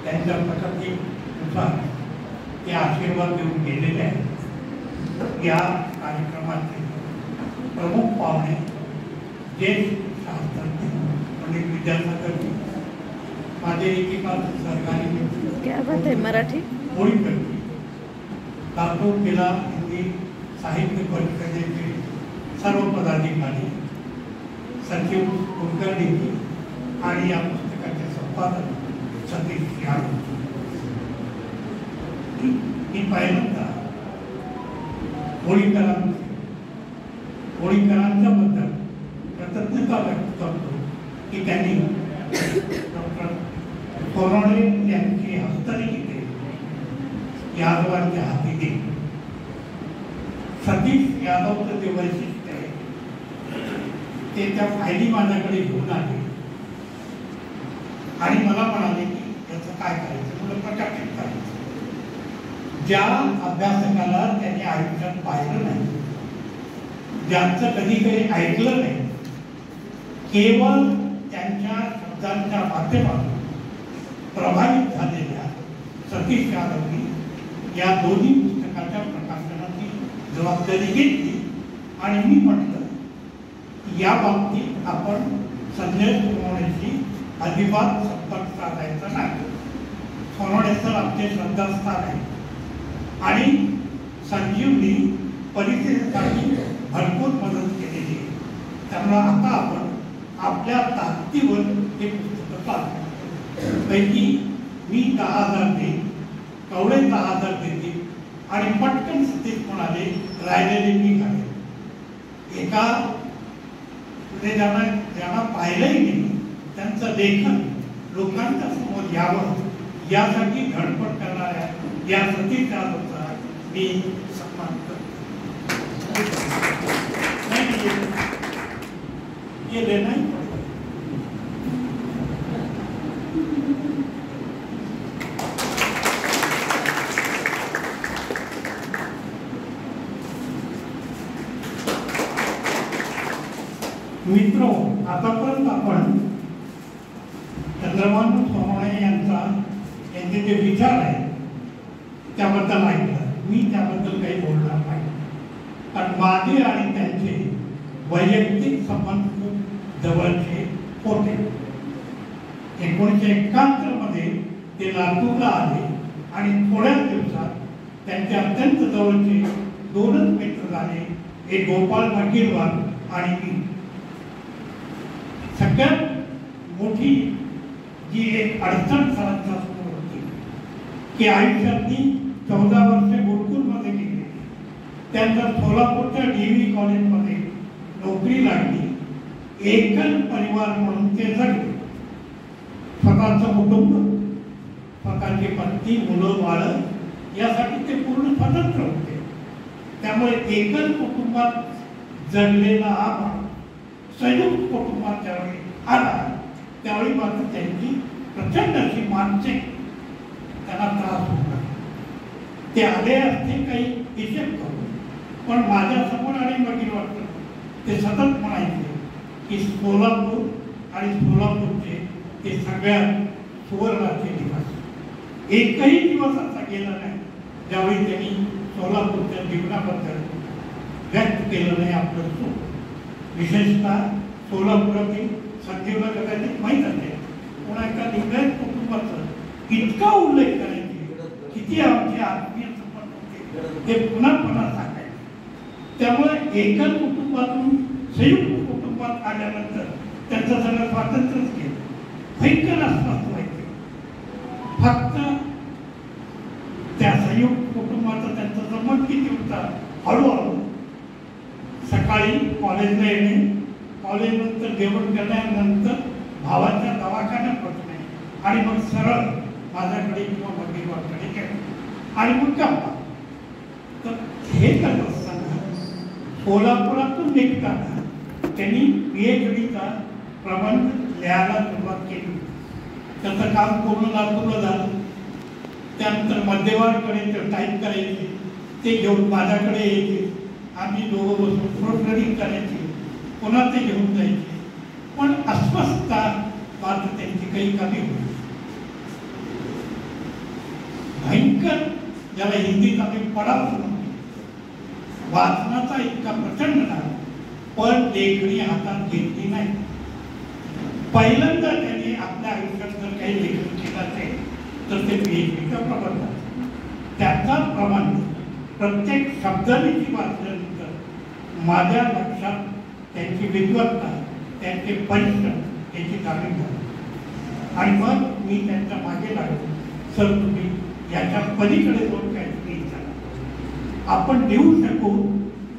त्यांच्या प्रकृतीनुसार ते आशीर्वाद देऊन गेलेले आहेत। या कार्यक्रमाचे प्रमुख पाहुणे ज्येष्ठ शास्त्रज्ञ पंडित विद्यासागरजी, माझे एकेकाल सहकारी मराठी होळीकरजी, लातूर जिल्हा हिंदी साहित्य परिषदेचे सर्व पदाधिकारी, सचिव कुलकर्णी आणि या पुस्तकाचे संपादक सतीश यादव। मी पहिल्यांदा होळीकरांच्या बद्दल कृतज्ञता व्यक्त करतो की त्यांनी डॉक्टर सोनवणे यांची हस्तलिखिते यादवांच्या हाती दिली। सतीश यादवचं जे वैशिष्ट्य आहे ते त्या फायली माझ्याकडे घेऊन आले आणि मला म्हणाले की याचं काय करायचं, मला प्रकाशित करायचं। ज्या अभ्यासकाला त्यांनी आयुष्यात पाहिलं नाही, ज्यांचं कधी काही ऐकलं नाही, केवळ त्यांच्या शब्दांच्या माध्यमातून प्रभावित झालेल्या सतीश यादवनी या दोन्ही पुस्तकाच्या प्रकाशनाची जबाबदारी घेतली आणि मी म्हटलं या बाबतीत आपण संजय सोनवणेशी अजिबात संपर्क साधायचा नाही। सोनवणे सर आमचे श्रद्धास्थान आहे आणि संजीवनी परिस्थितीसाठी भरपूर मदत केलेली आहे, त्यामुळे आता आपण आपल्या ताकदीवर हे पुस्तक पाहतो। पैकी मी 10,000 देईन, कवडे 10,000 देतील आणि पटकन सतीश म्हणाले राहिलेले मी घालेन। एका ज्यांना पाहिलंही नाही त्यांचं लेखन लोकांच्या समोर यावं यासाठी धडपड करणाऱ्या या सतीश यादवचा मी सन्मान करतो। ये लेना ही पड़ेगा। मित्रों, आतापर्यंत आपण चंद्रभान सोनवणे यांचे जे विचार आहेत त्याबद्दल ऐकलं। मी त्याबद्दल काही बोलणार नाही, कारण माझे आणि त्यांचे वैयक्तिक संबंध खूप जवळचे होते। 1971 मध्ये ते लातूरला आले आणि थोड्याच दिवसात त्यांचे अत्यंत जवळचे 2च मित्र झाले, एक गोपाळ भागीरवार आणि मी। सगळ्यात मोठी जी एक अडचण सरांच्या समोर होती की आयुष्यातली 14 वर्षे गुरुकुलमध्ये गेली, त्यानंतर सोलापूरच्या DV कॉलेजमध्ये नोकरी लागली, एकल परिवार म्हणून ते जगले। स्वतःचं कुटुंब, स्वतःची पत्नी, मुलं बाळ यासाठी ते पूर्ण स्वतंत्र होते। त्यामुळे एकल कुटुंबात जगलेला हा संयुक्त कुटुंबात ज्यावेळी आला त्यावेळी मात्र त्यांची प्रचंड अशी मानसिक त्यांना त्रास होता। ते आले असते काही हिशेब करून, पण माझ्यासमोर आणि बघील वाटतं ते सतत म्हणायचे की सोलापूर आणि सोलापूरचे ते सगळ्यात सुवर्णाचे दिवस। एकही दिवस असा गेला नाही ज्यावेळी त्यांनी सोलापूरच्या जीवनाबद्दल व्यक्त केलं नाही आपलं सुख। विशेषतः सोलापुरातील संजीवला कदाचित माहीत असेल, पण एका लिंगायत कुटुंबाचा इतका उल्लेख करायचे, किती आमचे आत्मीय संबंध होते ते पुन्हा पुन्हा सांगायचे। त्यामुळे एकल कुटुंबातून संयुक्त कुटुंबात आल्यानंतर त्यांचं सगळं स्वातंत्र्यच गेलं, भयंकर अस्वस्थ व्हायचे। फक्त त्या संयुक्त कुटुंबाचा त्यांचा संबंध किती होता, हळूहळू सकाळी कॉलेजला येणे, कॉलेजनंतर जेवण केल्यानंतर भावाच्या दवाखान्यात बसणे आणि मग सरळ माझ्याकडे किंवा भगीरवाकडे गेले आणि मग गप्पा। तर हे करत असताना सोलापुरातून निघताना त्यांनी PhDचा प्रबंध लिहायला सुरुवात केली। त्याचं काम पूर्ण लातूरला झालं। त्यानंतर मध्यवारकडे ते टाईप करायचे, ते घेऊन माझ्याकडे यायचे, आम्ही दोघं बसून प्रोफेरिंग करायची, पुन्हा ते घेऊन जायचे। पण अस्वस्थता मात्र त्यांची काही कमी होती। भयंकर, ज्याला हिंदीत आम्ही पडाव म्हणतो, वाचनाचा इतका प्रचंड नाद, पण लेखणी हातात घेतली नाही. पहिल्यांदा त्याने आपल्या आयुष्यात जर काही लेखन केलं असेल तर ते PhDचं प्रबंध. त्याचा प्रमाण प्रत्येक शब्दांची वाचल्यानंतर माझ्या लक्षात त्यांची विद्वत्ता, त्यांचे परिश्रम याची जाणीव झाली. आणि मग मी त्यांच्या मागे लागलो, सर तुम्ही याच्या पलीकडे जाऊन काहीतरी विचारा, आपण देऊ शकू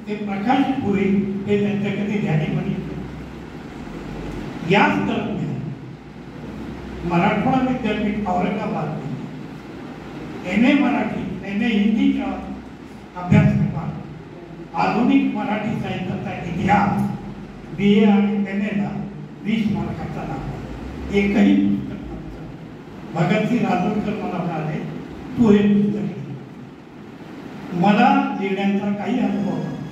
ते प्रकाशित होईल हे त्यांच्या कधी ध्यानी. याच दरम्यान मराठवाडा विद्यापीठ औरंगाबाद MA मराठी MA हिंदीच्या अभ्यासक्रमात आधुनिक मराठी साहित्याचा इतिहास BA आणि MAला 20 मार्काचा दाखला. एकही पुस्तक नव्हतं. भगतसिंग राजूरकर मला म्हणाले तू हे पुस्तक लिह. मला लिहिण्याचा काही अनुभव नव्हता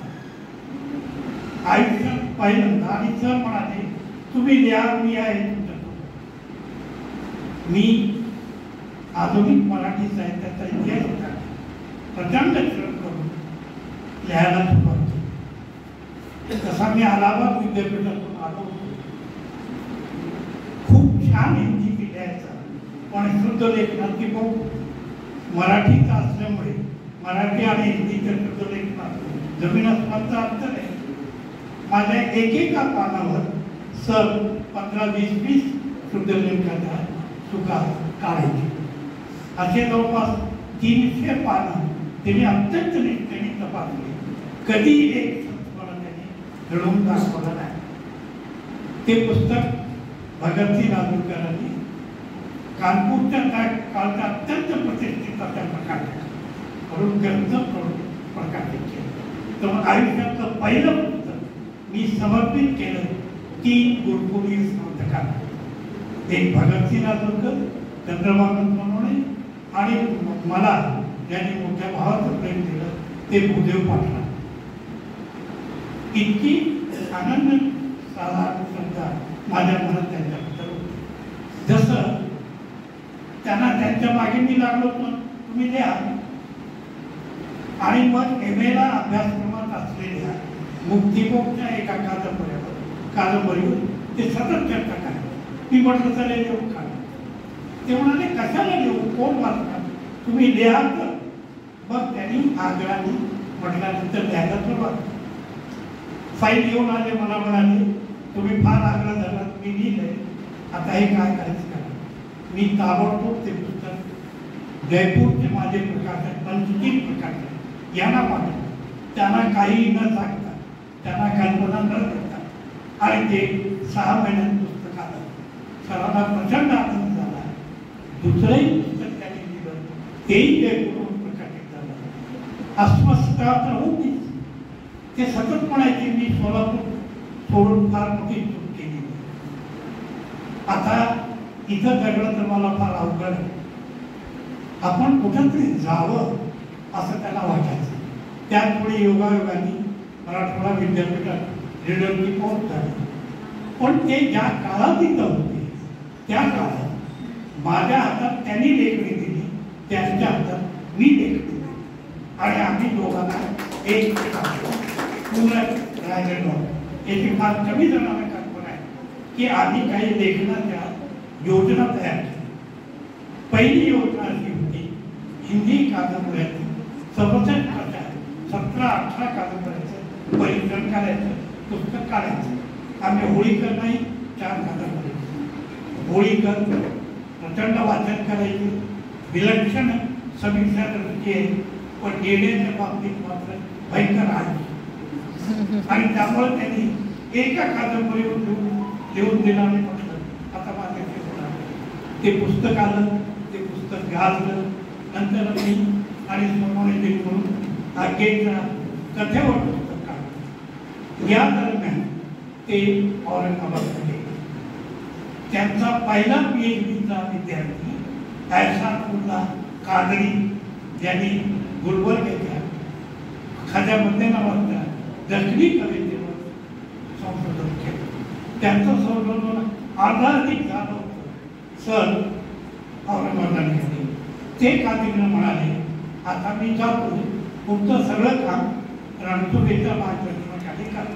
आयुष्यात पहिल्यांदा. आणि सर म्हणाले तुम्ही लिहा, मी आहे तुमच्यासोबत. मी आधुनिक मराठी साहित्याचा इतिहास प्रचंड श्रम करून लिहायला सुरुवात केली. तसा मी अलाहाबाद विद्यापीठातून आलो होतो. खूप छान हिंदी लिहायचा, पण शुद्ध लेखनात की खूप मराठीचा असल्यामुळे मराठी आणि हिंदीच्या शुद्ध लेखनात जमीन आसमानचा अंतर आहे. माझ्या एकेका पानावर सर 15-20 शुद्ध लेखनाच्या चुका काढायची. असे जवळपास 300 पानं त्यांनी अत्यंत निष्ठेने तपासले. कधी एक मला त्यांनी घडवून दाखवलं नाही. ते पुस्तक भगतसिंग राजूरकरांनी कानपूरच्या काळच्या अत्यंत प्रतिष्ठित अशा प्रकाशित करून ग्रंथ प्रकाशित केलं. तर आयुष्यातलं पहिलं पुस्तक मी समर्पित केलं 3 गुरुकुली स्मृतकांना. एक भगतसिंग राजूरकर, चंद्रभान मनोणे आणि मला ज्यांनी मोठ्या भावाचं प्रेम दिलं ते भूदेव पाटला. इतकी आनंद साधारण श्रद्धा माझ्या मनात त्यांच्याबद्दल होती. जसं त्यांना त्यांच्या मागे मी लागलो तर तुम्ही लिहा. आणि मग MAला अभ्यासक्रमात असलेल्या मुक्तिमोक्षच्या एका कादंबरीवर ते सतत चर्चा करायचे. मी म्हटलं चला लिहू का. ते म्हणाले कशाला लिहू, कोण वाचणार, तुम्ही लिहा तर. मग त्यांनी आग्रहाने म्हटल्यानंतर लिहायला सुरुवात. फाईल घेऊन आले, मला म्हणाले तुम्ही फार आग्रह झाला, मी लिहिलंय, आता हे काय करायचं करा. मी ताबडतोब ते पुस्तक जयपूरचे माझे प्रकाशक पंचतीन प्रकाशक यांना पाठवलं. त्यांना काही न सांगता, त्यांना कल्पना न देता, आणि ते 6 महिन्यात पुस्तक आलं. सरांना प्रचंड आनंद झाला. दुसरंही पुस्तक त्यांनी लिहिलं, तेही जयपूरहून प्रकाशित झालं. अस्वस्थता तर होतीच. ते सतत म्हणायचे मी सोलापूर सोडून फार मोठी चूक केली. आता इथं जगलं तर मला फार अवघड आहे. आपण कुठंतरी जावं असं त्यांना वाटायचं. त्याचमुळे योगायोगाने मराठवाडा विद्यापीठात रीडरची पोस्ट झाली. पण ते ज्या काळात इथं होते त्या काळात माझ्या हातात त्यांनी लेखणी दिली, त्यांच्या हातात मी लेखणी दिली, आणि आम्ही दोघांना एक पूर्ण राहिलेलो. याची फार कमी जणांना कल्पना आहे की आम्ही काही लेखनाच्या योजना तयार केल्या. पहिली योजना अशी होती, हिंदी कादंबऱ्याची 67 प्रकार 17-18 कादंबऱ्याचं परीक्षण करायचं, पुस्तक काढायचं. आम्ही होळीकर नाही 4 कादंबरी, होळीकर प्रचंड वाचन करायचे, विलक्षण समीक्षा दृष्टी आहे, पण लिहिण्याच्या बाबतीत मात्र भयंकर आहे. आणि त्यामुळे त्यांनी एका कादंबरीवर लिहून दिलं आणि म्हटलं आता माझ्याकडे होणार. ते पुस्तक आलं, ते पुस्तक गाजलं. नंतर मी आणि सोनवणे म्हणून आगेच्या कथेवर पुस्तक काढलं. या दरम्यान ते औरंगाबादमध्ये त्यांचा पहिला PhDचा विद्यार्थी एहसानुल्लाह कादरी, ज्यांनी गुलबर्ग्याच्या खाद्यामध्ये नावाच्या दक्षिणी कवितेवर संशोधन केलं. त्यांचं संशोधन अर्धाधिक झालं होतं. सर औरंगाबादला गेले. ते खात्रीनं म्हणाले, आता मी जातो, तुमचं सगळं काम रणसुभेच्या मार्गदर्शनाखाली करा.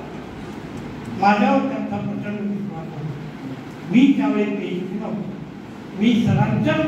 माझ्यावर त्यांचा प्रचंड विश्वास होता. मी त्यावेळी पेशवी नव्हतो, मी सरांच्याच